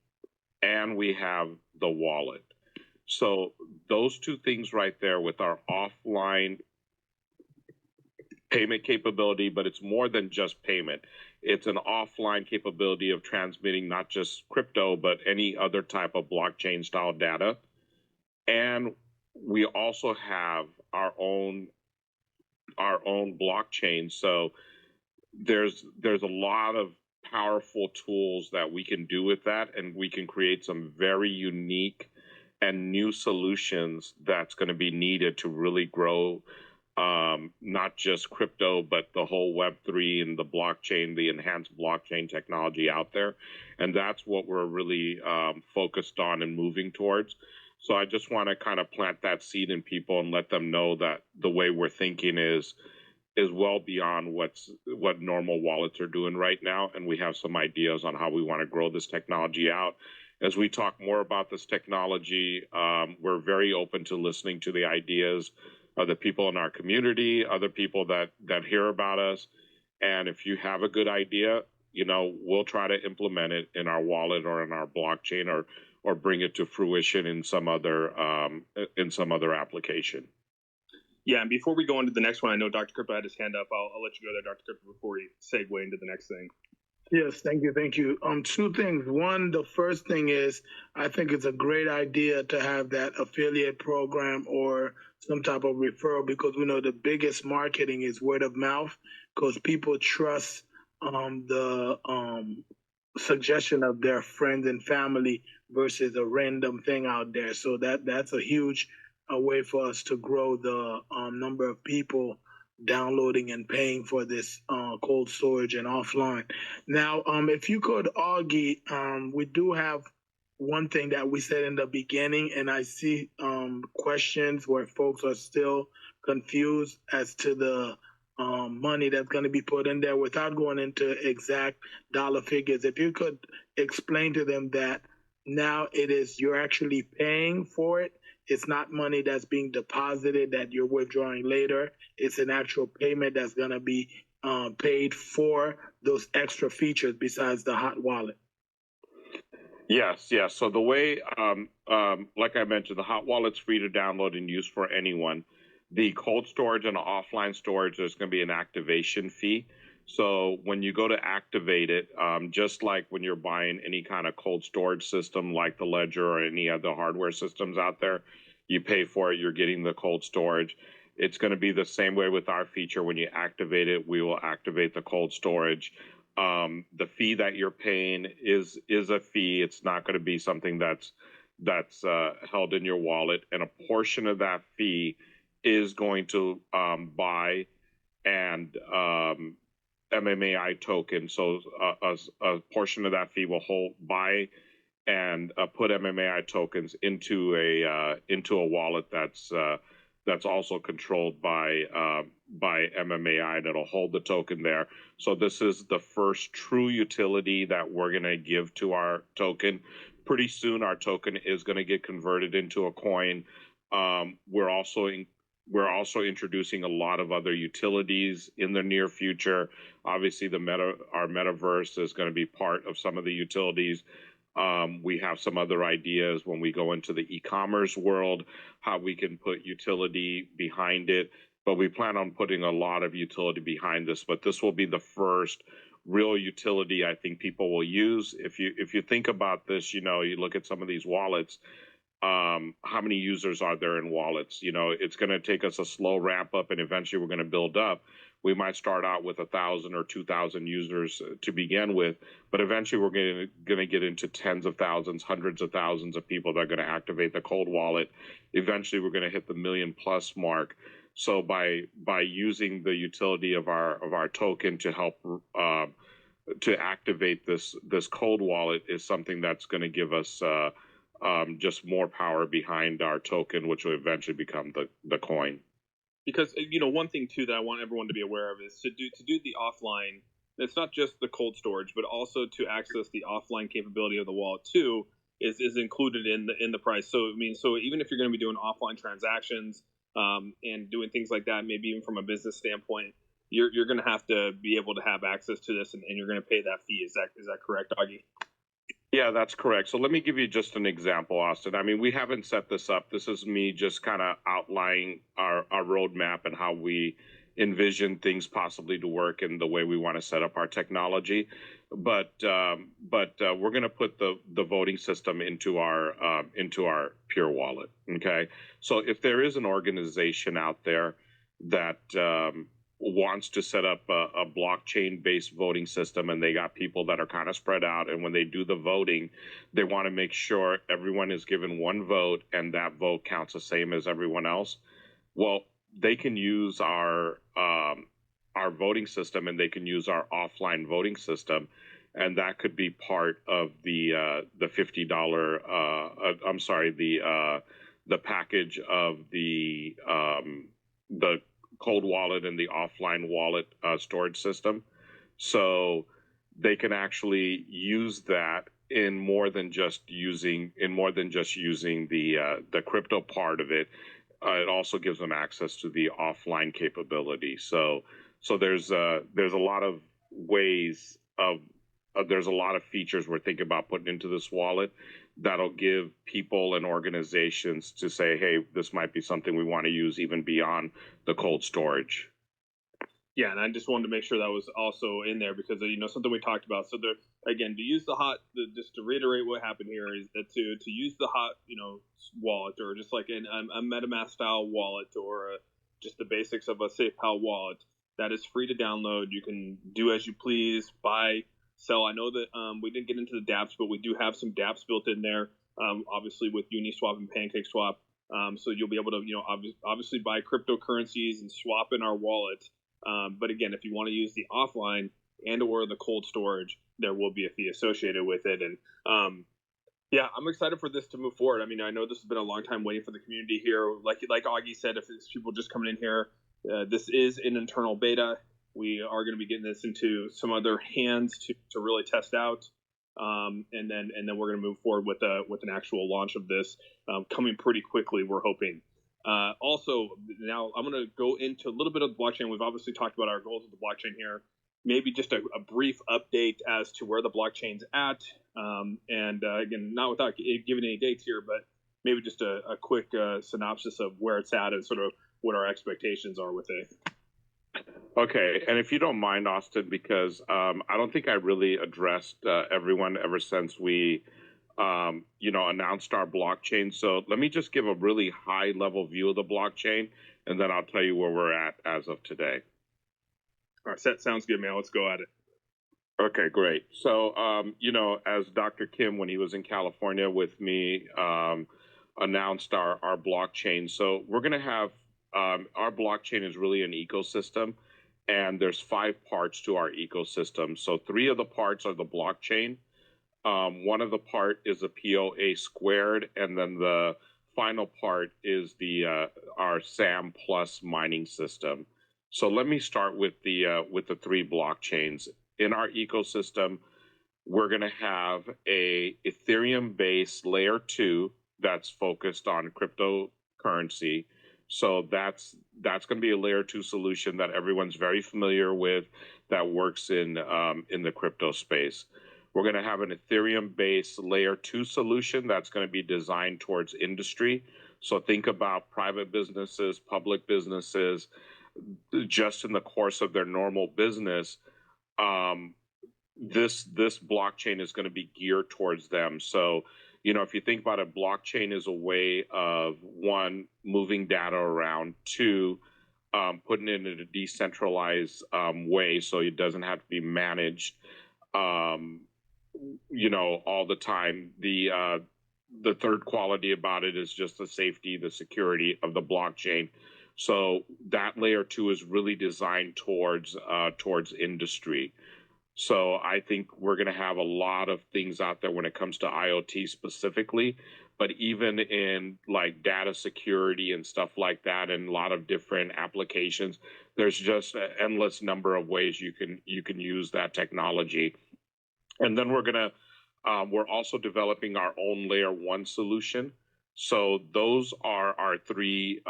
and we have the wallet. So those two things right there with our offline payment capability, but it's more than just payment. It's an offline capability of transmitting not just crypto, but any other type of blockchain style data. And we also have our own blockchain. So there's a lot of powerful tools that we can do with that, and we can create some very unique and new solutions that's going to be needed to really grow not just crypto, but the whole Web3 and the blockchain, the enhanced blockchain technology out there. And that's what we're really focused on and moving towards. So I just want to kind of plant that seed in people and let them know that the way we're thinking is well beyond what normal wallets are doing right now. And we have some ideas on how we want to grow this technology out. As we talk more about this technology, we're very open to listening to the ideas of the people in our community, other people that hear about us. And if you have a good idea, we'll try to implement it in our wallet or in our blockchain or bring it to fruition in some other application. Yeah, and before we go on to the next one, I know Dr. Crypto had his hand up. I'll let you go there, Dr. Crypto, before we segue into the next thing. Yes, thank you. Two things. One, the first thing is I think it's a great idea to have that affiliate program or some type of referral, because we know the biggest marketing is word of mouth, because people trust the suggestion of their friends and family versus a random thing out there. So that's a huge way for us to grow the number of people downloading and paying for this cold storage and offline. Now, if you could, Augie, we do have one thing that we said in the beginning, and I see questions where folks are still confused as to the money that's going to be put in there without going into exact dollar figures. If you could explain to them that now you're actually paying for it. It's not money that's being deposited that you're withdrawing later. It's an actual payment that's going to be paid for those extra features besides the hot wallet. Yes. So the way, like I mentioned, the hot wallet's free to download and use for anyone. The cold storage and offline storage, there's going to be an activation fee. So when you go to activate it, just like when you're buying any kind of cold storage system like the Ledger or any other hardware systems out there, you pay for it, you're getting the cold storage. It's going to be the same way with our feature. When you activate it, we will activate the cold storage. The fee that you're paying is a fee. It's not going to be something that's held in your wallet, and a portion of that fee is going to buy and MMAI token. So a portion of that fee will buy and put MMAI tokens into a wallet that's also controlled by MMAI, and it'll hold the token there. So this is the first true utility that we're going to give to our token. Pretty soon, our token is going to get converted into a coin. We're also introducing a lot of other utilities in the near future. Obviously, our metaverse is going to be part of some of the utilities. We have some other ideas when we go into the e-commerce world, how we can put utility behind it. But we plan on putting a lot of utility behind this. But this will be the first real utility I think people will use. If you think about this, you look at some of these wallets. How many users are there in wallets? It's going to take us a slow ramp up, and eventually we're going to build up. We might start out with 1,000 or 2,000 users to begin with, but eventually we're going to get into tens of thousands, hundreds of thousands of people that are going to activate the cold wallet. Eventually, we're going to hit the million plus mark. So by using the utility of our token to help to activate this cold wallet is something that's going to give us just more power behind our token, which will eventually become the coin. Because one thing too that I want everyone to be aware of is to do the offline. It's not just the cold storage, but also to access the offline capability of the wallet too is included in the price. So so even if you're going to be doing offline transactions and doing things like that, maybe even from a business standpoint, you're going to have to be able to have access to this, and you're going to pay that fee. Is that correct, Augie? Yeah, that's correct. So let me give you just an example, Austin. I mean, we haven't set this up. This is me just kind of outlining our roadmap and how we envision things possibly to work and the way we want to set up our technology. But we're going to put the voting system into our Pure Wallet. Okay. So if there is an organization out there that wants to set up a blockchain-based voting system, and they got people that are kind of spread out, and when they do the voting, they want to make sure everyone is given one vote and that vote counts the same as everyone else. Well, they can use our voting system, and they can use our offline voting system, and that could be part of the $50. The package of the cold wallet and the offline wallet storage system. So they can actually use that in more than just using the crypto part of it. It also gives them access to the offline capability. So there's a lot of ways there's a lot of features we're thinking about putting into this wallet that'll give people and organizations to say, hey, this might be something we want to use even beyond the cold storage. Yeah, and I just wanted to make sure that was also in there because something we talked about. So again, to use just to reiterate what happened here is that to use the hot wallet, or just like a MetaMask style wallet, or just the basics of a SafePal wallet, that is free to download. You can do as you please, buy, sell. I know that we didn't get into the dApps, but we do have some dApps built in there, obviously with Uniswap and PancakeSwap. So you'll be able to, obviously buy cryptocurrencies and swap in our wallet. But again, if you want to use the offline and or the cold storage, there will be a fee associated with it. And yeah, I'm excited for this to move forward. I mean, I know this has been a long time waiting for the community here. Like Augie said, if it's people just coming in here, this is an internal beta. We are going to be getting this into some other hands to really test out, and then we're going to move forward with an actual launch of this coming pretty quickly. We're hoping. Also, now I'm going to go into a little bit of the blockchain. We've obviously talked about our goals of the blockchain here. Maybe just a brief update as to where the blockchain's at, and again, not without giving any dates here, but maybe just a quick synopsis of where it's at and sort of what our expectations are with it. Okay, and if you don't mind, Austin, because I don't think I really addressed everyone ever since we, announced our blockchain. So let me just give a really high-level view of the blockchain, and then I'll tell you where we're at as of today. All right, sounds good, man. Let's go at it. Okay, great. So, as Dr. Kim, when he was in California with me, announced our blockchain. So we're going to have our blockchain is really an ecosystem, and there's 5 parts to our ecosystem. So 3 of the parts are the blockchain. One of the part is the POA squared, and then the final part is our SAM plus mining system. So let me start with the 3 blockchains. In our ecosystem, we're going to have a Ethereum-based layer 2 that's focused on cryptocurrency. So that's going to be a layer 2 solution that everyone's very familiar with that works in the crypto space. We're going to have an Ethereum-based layer 2 solution that's going to be designed towards industry. So think about private businesses, public businesses, just in the course of their normal business. This blockchain is going to be geared towards them. So, if you think about it, blockchain is a way of, one, moving data around, two, putting it in a decentralized way so it doesn't have to be managed, all the time. The third quality about it is just the safety, the security of the blockchain. So that layer 2 is really designed towards industry. So I think we're going to have a lot of things out there when it comes to IoT specifically, but even in like data security and stuff like that, and a lot of different applications, there's just an endless number of ways you can use that technology. And then we're also developing our own layer 1 solution. So those are our three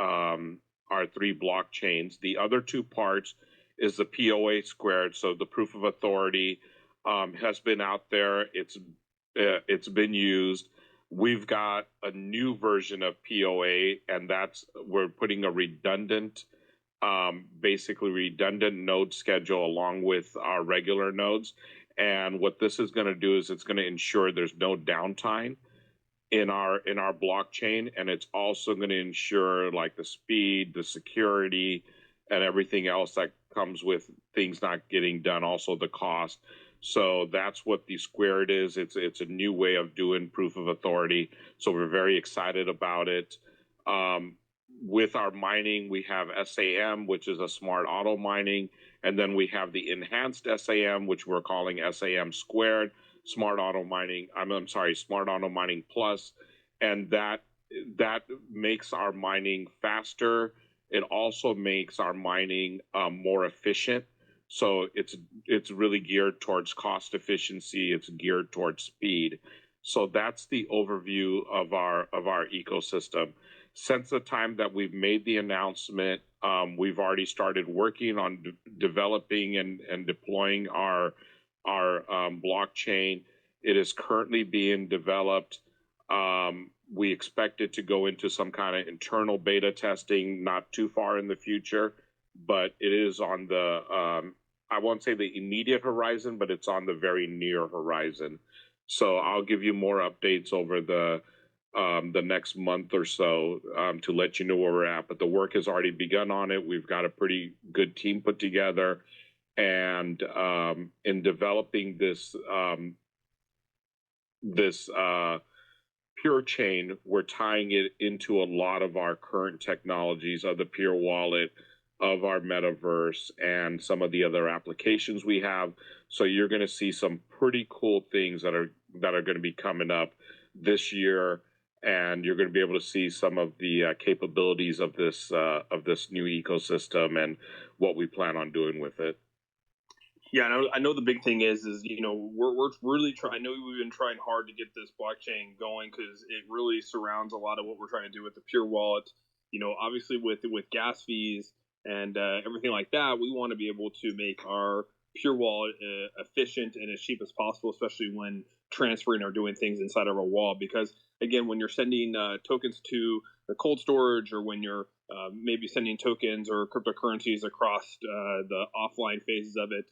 blockchains. The other two parts is the POA squared. So the proof of authority has been out there. It's been used. We've got a new version of POA, and we're putting a redundant node schedule along with our regular nodes. And what this is going to do is it's going to ensure there's no downtime in our blockchain, and it's also going to ensure like the speed, the security, and everything else that comes with things not getting done, also the cost. So that's what the squared is. It's a new way of doing proof of authority. So we're very excited about it. With our mining, we have SAM, which is a smart auto mining. And then we have the enhanced SAM, which we're calling SAM squared, smart auto mining plus. And that makes our mining faster. It also makes our mining more efficient. So it's really geared towards cost efficiency. It's geared towards speed. So that's the overview of our ecosystem. Since the time that we've made the announcement, we've already started working on developing and deploying our blockchain. It is currently being developed. We expect it to go into some kind of internal beta testing not too far in the future, but it is on the, I won't say the immediate horizon, but it's on the very near horizon. So I'll give you more updates over the next month or so to let you know where we're at. But the work has already begun on it. We've got a pretty good team put together, and in developing this Pure Chain, we're tying it into a lot of our current technologies of the Pure Wallet, of our Metaverse, and some of the other applications we have. So you're going to see some pretty cool things that are going to be coming up this year, and you're going to be able to see some of the capabilities of this new ecosystem and what we plan on doing with it. Yeah, I know the big thing is we're really trying. I know we've been trying hard to get this blockchain going because it really surrounds a lot of what we're trying to do with the Pure Wallet. Obviously with gas fees and everything like that, we want to be able to make our Pure Wallet efficient and as cheap as possible, especially when transferring or doing things inside of our wallet. Because again, when you're sending tokens to the cold storage, or when you're maybe sending tokens or cryptocurrencies across the offline phases of it,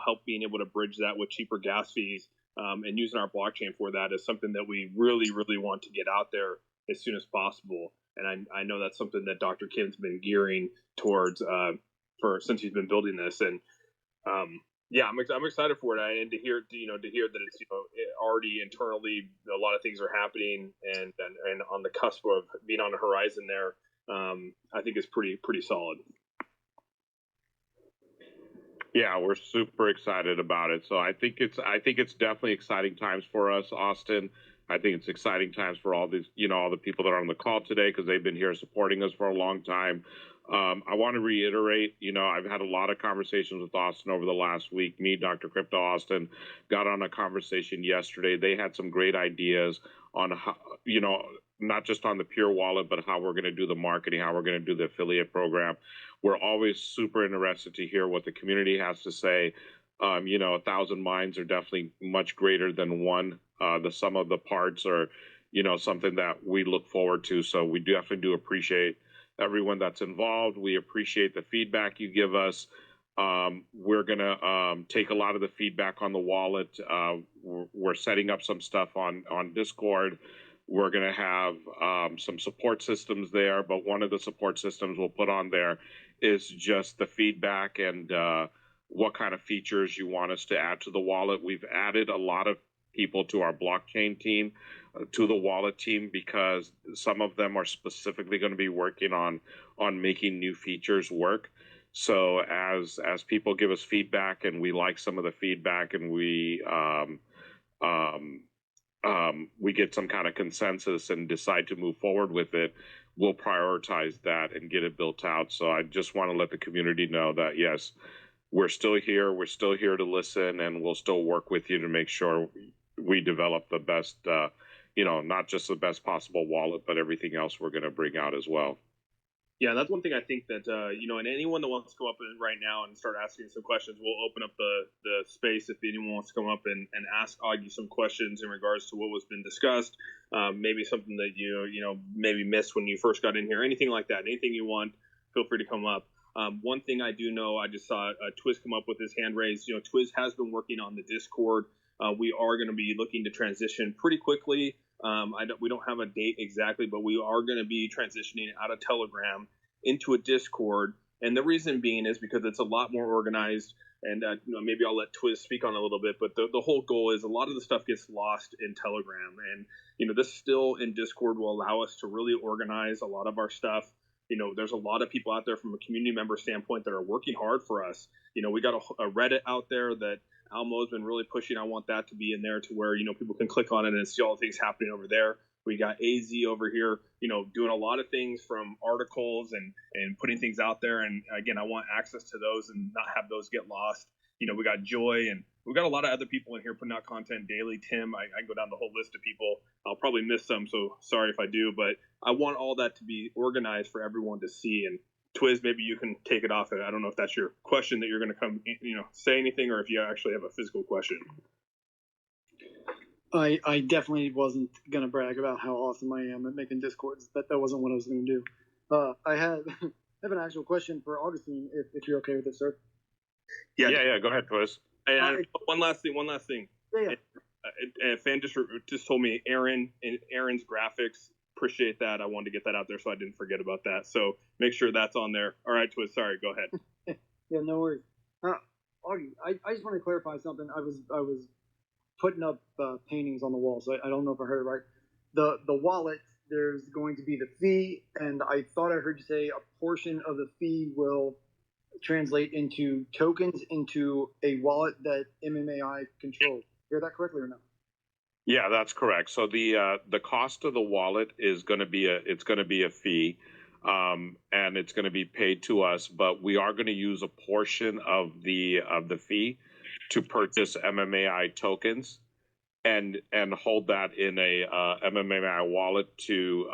help being able to bridge that with cheaper gas fees and using our blockchain for that is something that we really, really want to get out there as soon as possible. And I know that's something that Dr. Kim's been gearing towards since he's been building this. And yeah, I'm excited for it, and to hear that it's already internally a lot of things are happening and on the cusp of being on the horizon there. I think is pretty solid. Yeah, we're super excited about it. So I think it's definitely exciting times for us, Austin. I think it's exciting times for all these, all the people that are on the call today, because they've been here supporting us for a long time. I want to reiterate, I've had a lot of conversations with Austin over the last week. Me, Dr. Crypto Austin, got on a conversation yesterday. They had some great ideas on how, not just on the Pure Wallet, but how we're going to do the marketing, how we're going to do the affiliate program. We're always super interested to hear what the community has to say. You know, 1,000 minds are definitely much greater than one. The sum of the parts are, you know, something that we look forward to. So we definitely do appreciate everyone that's involved. We appreciate the feedback you give us. We're going to take a lot of the feedback on the wallet. We're setting up some stuff on Discord. We're going to have some support systems there, but one of the support systems we'll put on there is just the feedback and what kind of features you want us to add to the wallet. We've added a lot of people to our blockchain team, to the wallet team, because some of them are specifically going to be working on making new features work. So as people give us feedback and we like some of the feedback and we get some kind of consensus and decide to move forward with it, we'll prioritize that and get it built out. So I just want to let the community know that, yes, we're still here. We're still here to listen, and we'll still work with you to make sure we develop the best, you know, not just the best possible wallet, but everything else we're going to bring out as well. Yeah, that's one thing I think that, you know, and anyone that wants to come up right now and start asking some questions, we'll open up the space if anyone wants to come up and ask Augie some questions in regards to what was been discussed, maybe something that you know, maybe missed when you first got in here, anything like that, anything you want, feel free to come up. One thing I do know, I just saw Twiz come up with his hand raised. You know, Twiz has been working on the Discord. We are going to be looking to transition pretty quickly. We don't have a date exactly, but we are going to be transitioning out of Telegram into a Discord. And the reason being is because it's a lot more organized. And you know, maybe I'll let Twiz speak on it a little bit. But the whole goal is a lot of the stuff gets lost in Telegram. And, you know, this still in Discord will allow us to really organize a lot of our stuff. You know, there's a lot of people out there from a community member standpoint that are working hard for us. You know, we got a Reddit out there that Almo's been really pushing. I want that to be in there to where, you know, people can click on it and see all the things happening over there. We got AZ over here, you know, doing a lot of things from articles and putting things out there. And again, I want access to those and not have those get lost. You know, we got Joy and we've got a lot of other people in here putting out content daily. Tim, I can go down the whole list of people. I'll probably miss some, so sorry if I do, but I want all that to be organized for everyone to see. And Twiz, maybe you can take it off. I don't know if that's your question that you're going to come, you know, say anything, or if you actually have a physical question. I definitely wasn't going to brag about how awesome I am at making Discords. That wasn't what I was going to do. I have an actual question for Augustine, if you're okay with it, sir. Yeah. Go ahead, Twiz. And one last thing. Yeah. A fan just told me Aaron's graphics. Appreciate that. I wanted to get that out there so I didn't forget about that. So make sure that's on there. All right, Twiz. Sorry, go ahead. Yeah, no worries. Augie, I just want to clarify something. I was putting up paintings on the wall, so I don't know if I heard it right. The wallet, there's going to be the fee, and I thought I heard you say a portion of the fee will translate into tokens into a wallet that MMAI controls. Hear that correctly or no? Yeah, that's correct. So the cost of the wallet is going to be a fee, and it's going to be paid to us. But we are going to use a portion of the fee to purchase MMAI tokens, and hold that in a MMAI wallet to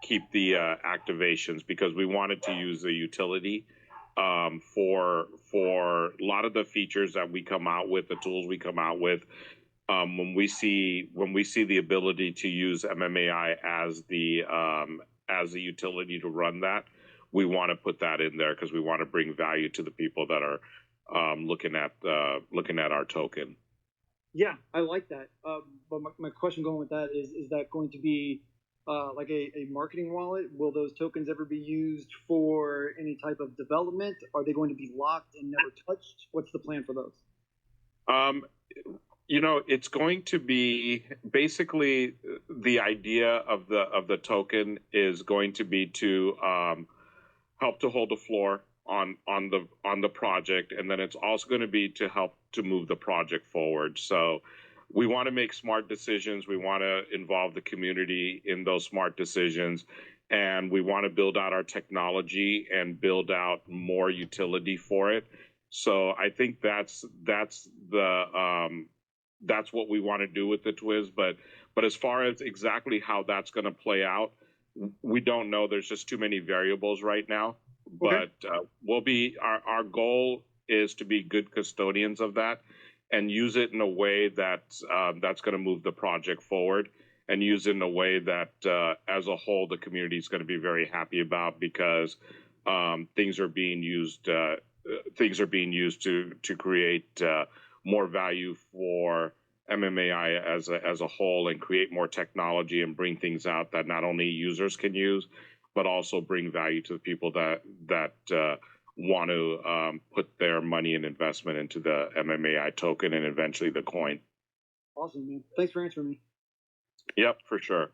keep the activations, because we wanted to use the utility for a lot of the features that we come out with, the tools we come out with. When we see the ability to use MMAI as the utility to run that, we want to put that in there because we want to bring value to the people that are looking at our token. Yeah, I like that. But my question going with that is that going to be like a marketing wallet? Will those tokens ever be used for any type of development? Are they going to be locked and never touched? What's the plan for those? You know, it's going to be basically the idea of the token is going to be to help to hold the floor on the project, and then it's also going to be to help to move the project forward. So we want to make smart decisions. We want to involve the community in those smart decisions, and we want to build out our technology and build out more utility for it. So I think that's what we want to do with the Twiz. But as far as exactly how that's going to play out, we don't know. There's just too many variables right now. Okay. But our goal is to be good custodians of that and use it in a way that's going to move the project forward, and use it in a way that as a whole the community is going to be very happy about, because things are being used to create more value for MMAI as a whole, and create more technology and bring things out that not only users can use, but also bring value to the people that want to put their money and investment into the MMAI token and eventually the coin. Awesome, man. Thanks for answering me. Yep, for sure.